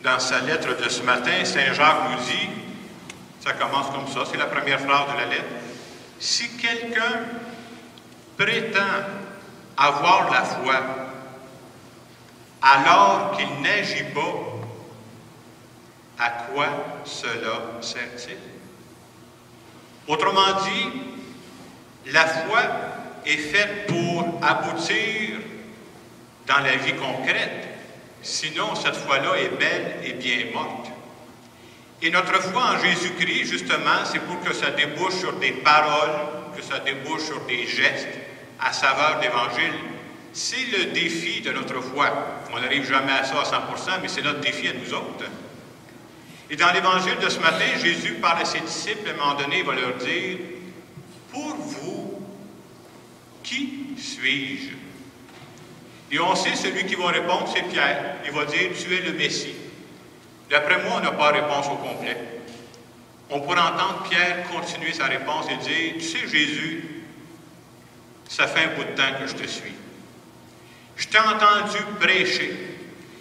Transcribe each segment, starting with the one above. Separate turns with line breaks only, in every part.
Dans sa lettre de ce matin, Saint Jacques nous dit, ça commence comme ça, c'est la première phrase de la lettre, « Si quelqu'un prétend avoir la foi, alors qu'il n'agit pas, à quoi cela sert-il? » Autrement dit, la foi est faite pour aboutir dans la vie concrète. Sinon, cette foi-là est belle et bien morte. Et notre foi en Jésus-Christ, justement, c'est pour que ça débouche sur des paroles, que ça débouche sur des gestes à saveur d'Évangile. C'est le défi de notre foi. On n'arrive jamais à ça à 100%, mais c'est notre défi à nous autres. Et dans l'Évangile de ce matin, Jésus parle à ses disciples, à un moment donné, il va leur dire, « Pour vous, qui suis-je? » Et on sait, celui qui va répondre, c'est Pierre. Il va dire, « Tu es le Messie. » D'après moi, on n'a pas réponse au complet. On pourrait entendre Pierre continuer sa réponse et dire, « Tu sais, Jésus, ça fait un bout de temps que je te suis. Je t'ai entendu prêcher.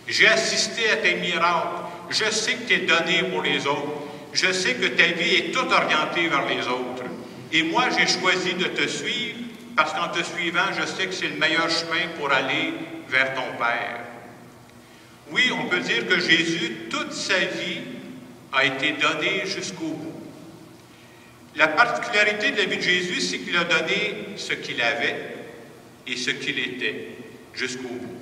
J'ai assisté à tes miracles. Je sais que tu es donné pour les autres. Je sais que ta vie est toute orientée vers les autres. Et moi, j'ai choisi de te suivre parce qu'en te suivant, je sais que c'est le meilleur chemin pour aller vers ton Père. » Oui, on peut dire que Jésus, toute sa vie, a été donné jusqu'au bout. La particularité de la vie de Jésus, c'est qu'il a donné ce qu'il avait et ce qu'il était jusqu'au bout.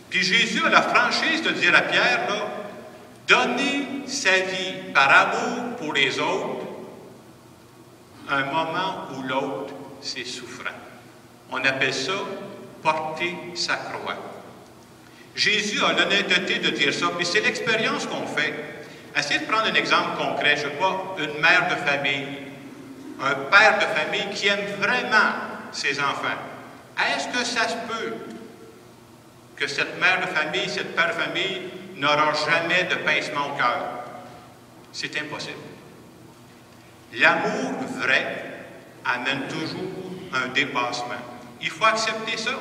Puis Jésus a la franchise de dire à Pierre, là, donner sa vie par amour pour les autres, un moment ou l'autre, c'est souffrant. On appelle ça porter sa croix. Jésus a l'honnêteté de dire ça, puis c'est l'expérience qu'on fait. Essayez de prendre un exemple concret, je ne sais pas, une mère de famille, un père de famille qui aime vraiment ses enfants. Est-ce que ça se peut que cette mère de famille, cette père de famille, n'aura jamais de pincement au cœur? C'est impossible. L'amour vrai amène toujours un dépassement. Il faut accepter ça.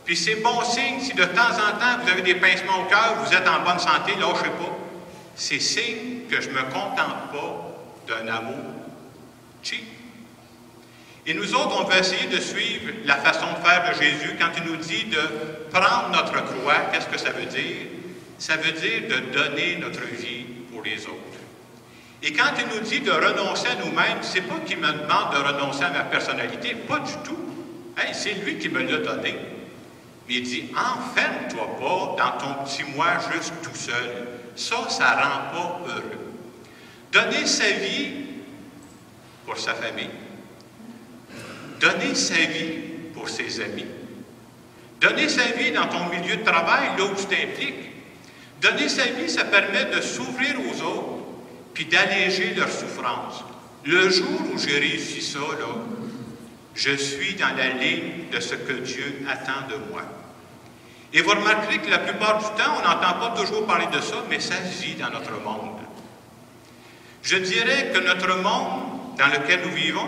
Puis c'est bon signe si de temps en temps vous avez des pincements au cœur, vous êtes en bonne santé, lâchez pas. C'est signe que je ne me contente pas d'un amour cheap. Et nous autres, on veut essayer de suivre la façon de faire de Jésus quand il nous dit de prendre notre croix. Qu'est-ce que ça veut dire? Ça veut dire de donner notre vie pour les autres. Et quand il nous dit de renoncer à nous-mêmes, c'est pas qu'il me demande de renoncer à ma personnalité, pas du tout. Hey, c'est lui qui me l'a donné. Mais il dit, enferme-toi pas dans ton petit moi juste tout seul. Ça rend pas heureux. Donner sa vie pour sa famille. Donner sa vie pour ses amis. Donner sa vie dans ton milieu de travail, là où tu t'impliques. Donner sa vie, ça permet de s'ouvrir aux autres puis d'alléger leur souffrance. Le jour où j'ai réussi ça, là, je suis dans la ligne de ce que Dieu attend de moi. Et vous remarquerez que la plupart du temps, on n'entend pas toujours parler de ça, mais ça se vit dans notre monde. Je dirais que notre monde dans lequel nous vivons,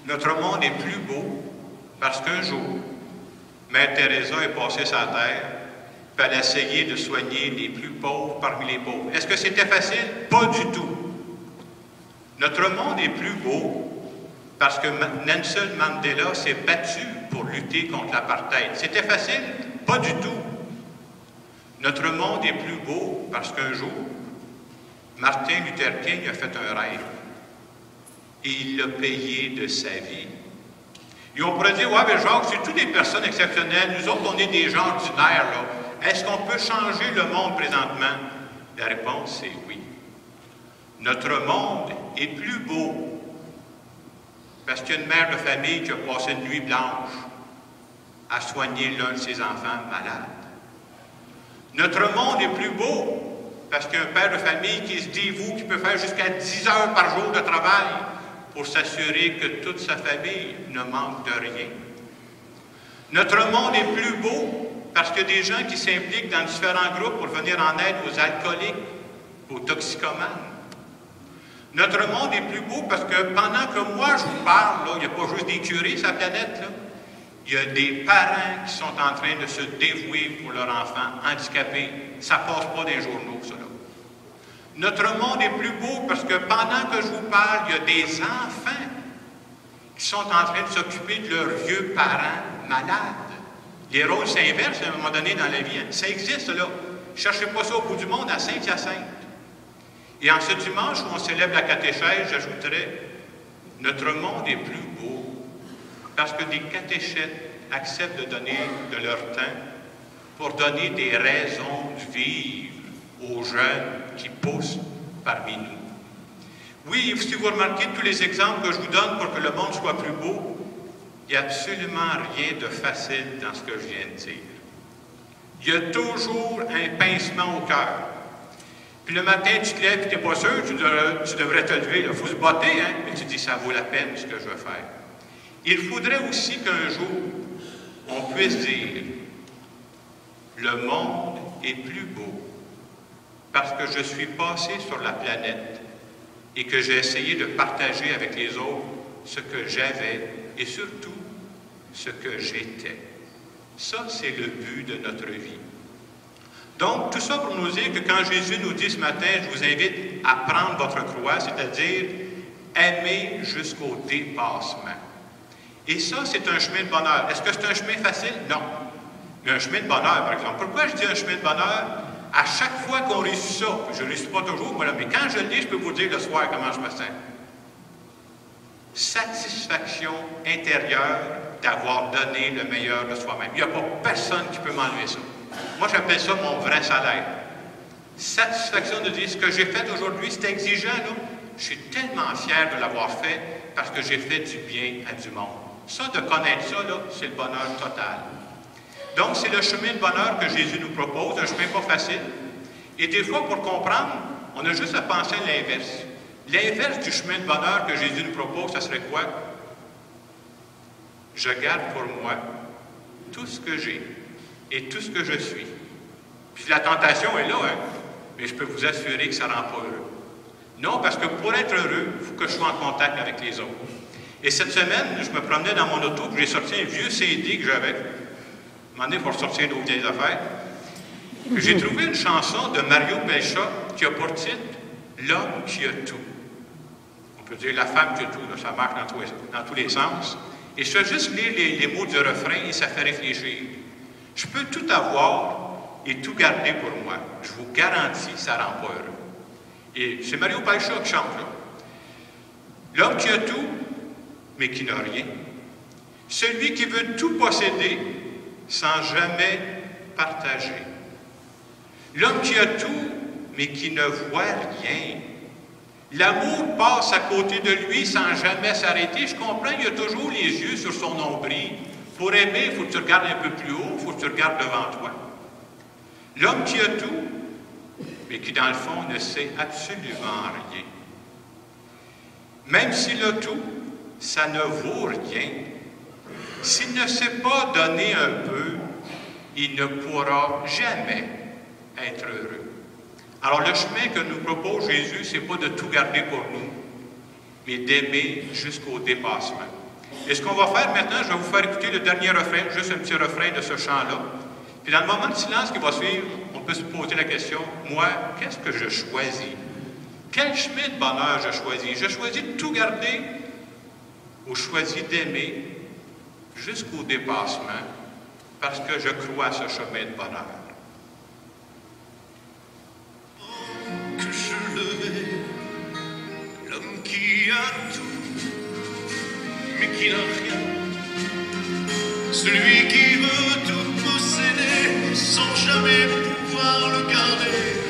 notre monde est plus beau parce qu'un jour, Mère Teresa est passée sur la terre, puis elle a essayé de soigner les plus pauvres parmi les pauvres. Est-ce que c'était facile? Pas du tout. Notre monde est plus beau parce que Nelson Mandela s'est battu pour lutter contre l'apartheid. C'était facile? Pas du tout. Notre monde est plus beau parce qu'un jour, Martin Luther King a fait un rêve et il l'a payé de sa vie. Et on pourrait dire, ouais, mais Jacques, c'est toutes des personnes exceptionnelles. Nous autres, on est des gens ordinaires, là. Est-ce qu'on peut changer le monde présentement? La réponse, c'est oui. Notre monde est plus beau parce qu'il y a une mère de famille qui a passé une nuit blanche à soigner l'un de ses enfants malades. Notre monde est plus beau parce qu'il y a un père de famille qui se dévoue, qui peut faire jusqu'à 10 heures par jour de travail pour s'assurer que toute sa famille ne manque de rien. Notre monde est plus beau parce qu'il y a des gens qui s'impliquent dans différents groupes pour venir en aide aux alcooliques, aux toxicomanes. Notre monde est plus beau parce que pendant que moi je vous parle, là, il n'y a pas juste des curés sur la planète, là. Il y a des parents qui sont en train de se dévouer pour leur enfant handicapé. Ça ne passe pas dans les journaux, ça, là. Notre monde est plus beau parce que pendant que je vous parle, il y a des enfants qui sont en train de s'occuper de leurs vieux parents malades. Les rôles s'inversent à un moment donné dans la vie. Ça existe là. Ne cherchez pas ça au bout du monde à Saint-Hyacinthe. Et en ce dimanche où on célèbre la catéchèse, j'ajouterais, notre monde est plus beau parce que des catéchètes acceptent de donner de leur temps pour donner des raisons de vivre aux jeunes qui poussent parmi nous. Oui, si vous remarquez tous les exemples que je vous donne pour que le monde soit plus beau, il n'y a absolument rien de facile dans ce que je viens de dire. Il y a toujours un pincement au cœur. Puis le matin, tu te lèves et tu n'es pas sûr, tu devrais te lever. Il faut se botter, hein? Mais tu dis, ça vaut la peine ce que je veux faire. Il faudrait aussi qu'un jour, on puisse dire, le monde est plus beau parce que je suis passé sur la planète et que j'ai essayé de partager avec les autres ce que j'avais et surtout ce que j'étais. Ça, c'est le but de notre vie. Donc, tout ça pour nous dire que quand Jésus nous dit ce matin, je vous invite à prendre votre croix, c'est-à-dire aimer jusqu'au dépassement. Et ça, c'est un chemin de bonheur. Est-ce que c'est un chemin facile? Non. Mais un chemin de bonheur, par exemple. Pourquoi je dis un chemin de bonheur? À chaque fois qu'on réussit ça, je ne réussis pas toujours, voilà, mais quand je le lis, je peux vous dire le soir comment je me sens. Satisfaction intérieure d'avoir donné le meilleur de soi-même. Il n'y a pas personne qui peut m'enlever ça. Moi, j'appelle ça mon vrai salaire. Satisfaction de dire ce que j'ai fait aujourd'hui, c'est exigeant, là. Je suis tellement fier de l'avoir fait parce que j'ai fait du bien à du monde. Ça, de connaître ça, là, c'est le bonheur total. Donc, c'est le chemin de bonheur que Jésus nous propose, un chemin pas facile. Et des fois, pour comprendre, on a juste à penser à l'inverse. L'inverse du chemin de bonheur que Jésus nous propose, ça serait quoi? Je garde pour moi tout ce que j'ai et tout ce que je suis. Puis la tentation est là, hein? Mais je peux vous assurer que ça ne rend pas heureux. Non, parce que pour être heureux, il faut que je sois en contact avec les autres. Et cette semaine, je me promenais dans mon auto, puis j'ai sorti un vieux CD que j'avais. Un moment donné, pour sortir nos vieilles affaires. Puis j'ai trouvé une chanson de Mario Pelcha qui a pour titre « L'homme qui a tout ». On peut dire « la femme qui a tout », là, ça marche dans tous les sens. Et je fais juste lire les mots du refrain et ça fait réfléchir. Je peux tout avoir et tout garder pour moi. Je vous garantis, ça ne rend pas heureux. Et c'est Mario Pelcha qui chante là. L'homme qui a tout, mais qui n'a rien. Celui qui veut tout posséder sans jamais partager. L'homme qui a tout, mais qui ne voit rien. L'amour passe à côté de lui sans jamais s'arrêter. Je comprends, il a toujours les yeux sur son nombril. Pour aimer, il faut que tu regardes un peu plus haut, il faut que tu regardes devant toi. L'homme qui a tout, mais qui, dans le fond, ne sait absolument rien. Même s'il a tout, ça ne vaut rien. S'il ne sait pas donner un peu, il ne pourra jamais être heureux. Alors, le chemin que nous propose Jésus, ce n'est pas de tout garder pour nous, mais d'aimer jusqu'au dépassement. Et ce qu'on va faire maintenant, je vais vous faire écouter le dernier refrain, juste un petit refrain de ce chant-là. Puis dans le moment de silence qui va suivre, on peut se poser la question, moi, qu'est-ce que je choisis? Quel chemin de bonheur je choisis? Je choisis de tout garder ou je choisis d'aimer jusqu'au dépassement parce que je crois à ce chemin de bonheur.
Que je le vais, l'homme qui a tout, mais qui n'a rien. Celui qui veut tout posséder sans jamais pouvoir le garder.